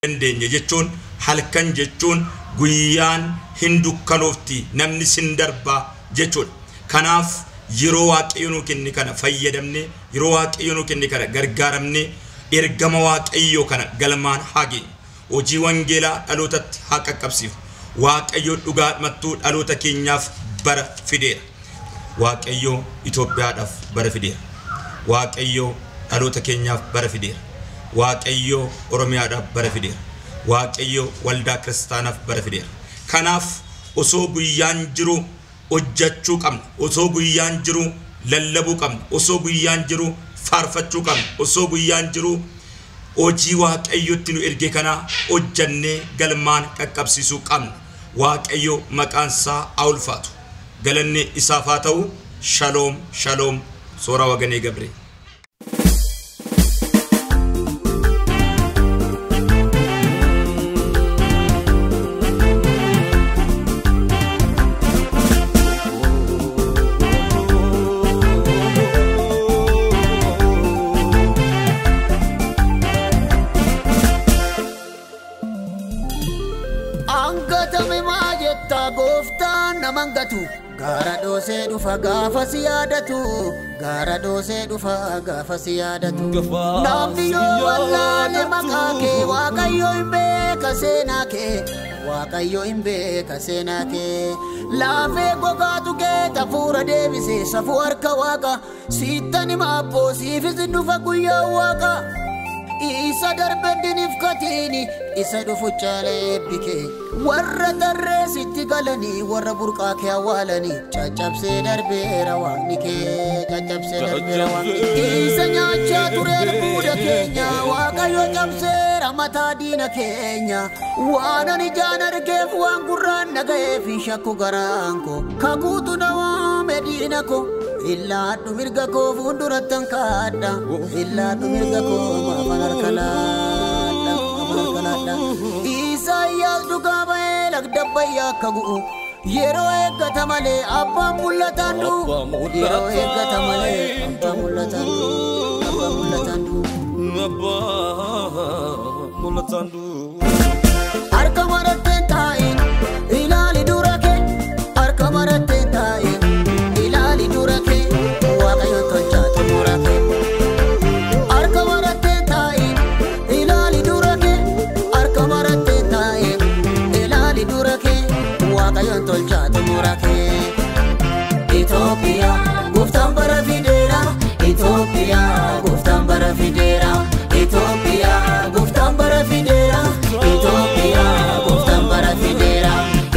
dandeenye jechuun halkan jechuun guyyaan hindukkanofti namni sindarbaa jechuudha. Kanaaf yeroo waaqayyo nu kenne kana fayyadamne yeroo waaqayyo nu kenne kana gargaaramne ergama waaqayyo kana galmaan haage hojii wangeelaa dhalootatti haa qaqqabsiifu. Waaqayyo dhugaadhumattuu dhaloota keenyaaf bara fideera. Waaqayyo Itoophiyaadhaaf bara fideera. Waaqayyo dhaloota keenyaaf bara fideera. Waaqayyo Oromiyaadhaaf bara fideera. Waaqayyo waldaa kiristaanaaf bara fideera. Kanaaf osoo guyyaan jiru hojjechuu qabna. Osoo guyyaan jiru lallabuu qabna. Osoo guyyaan jiru faarfachuu qabna. Osoo guyyaan jiru hojii waaqayyotti nu erge kana hojjannee galmaan qaqqabsiisuu qabna. Waaqayyo maqaan isaa haa ulfaatu. Galanni isaaf haa ta'u. Shalom shalom. Soora Waganee Gabree. Gara dose dufa gafa siyadatu gara dose dufa gafa siyadatu namni yo wallale makake waaqayyo imbe kasenake waaqayyo imbe kasenake lafe gogatu ke tafura devise safu arka waka sitani mapo sifiz dufa guya waka isa darbendin ifkatini isa dufu chale bike warra darre sitti galani warra burqa ke awalani chachapse darbera wanike chachapse darbera wanike isa nyacha turel buda kenya waqayo chapse ramata dina kenya wana ni janar gef wanguran nagae fi shakku garanko kagutu dawa medina ko illa dumirga ko funduratan kada illa dumirga ko mafanar kalada Isaiah dugaba lagdabaya kagu yero egatamale abba mullatandu yero egatamale abba mullatandu arka maratte tain ilali durake arka maratte tain ilali durake waqayo tolcha tumurake arka maratte tain ilali durake arka maratte tain ilali durake waqayo tolcha tumurake Ethiopia guftan bara fidera Ethiopia guftan bara fidera Ethiopia guftan bara fidera Ethiopia guftan bara fidera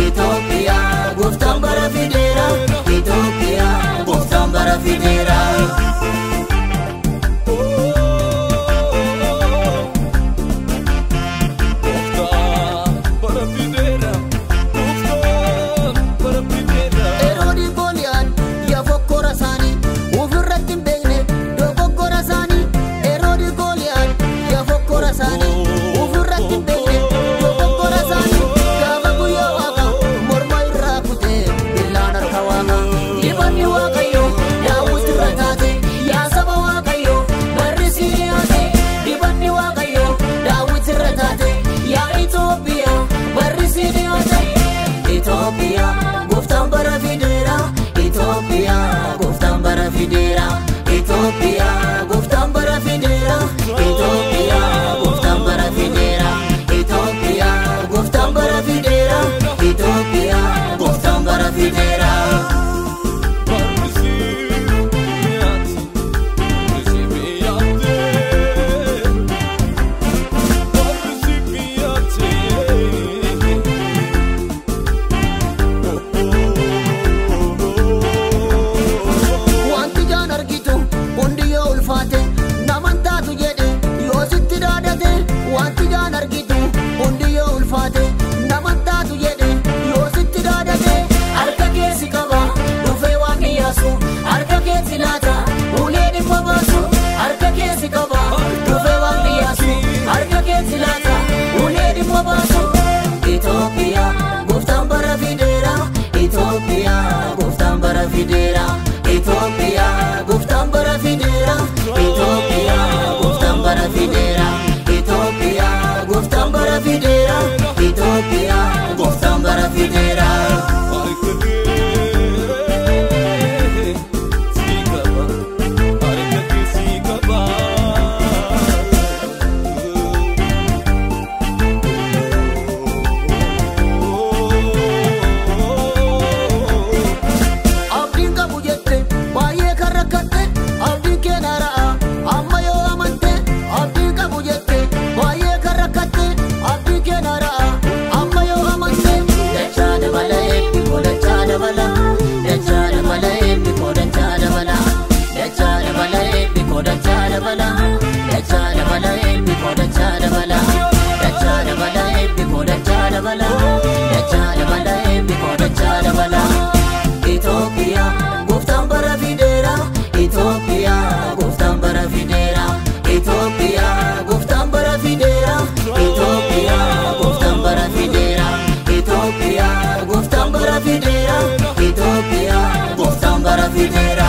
Ethiopia guftan bara fidera Ethiopia guftan bara fidera Ethiopia guftan bara fidera Ethiopia guftan bara fidera Ethiopia guftan bara fidera Ethiopia guftan bara fidera Ethiopia guftan bara fidera Ethiopia guftan bara fidera Ethiopia guftan bara fidera Ethiopia guftan bara fidera Ethiopia guftan bara fidera Ethiopia guftan bara fidera Ethiopia guftan bara fideera Itoophiyaa gooftaan bara fideera. Itoophiyaa gooftaan bara fideera Itoophiyaa gooftaan bara fideera Itoophiyaa gooftaan bara fideera Itoophiyaa gooftaan bara fideera Itoophiyaa gooftaan bara fideera Itoophiyaa gooftaan bara fideera.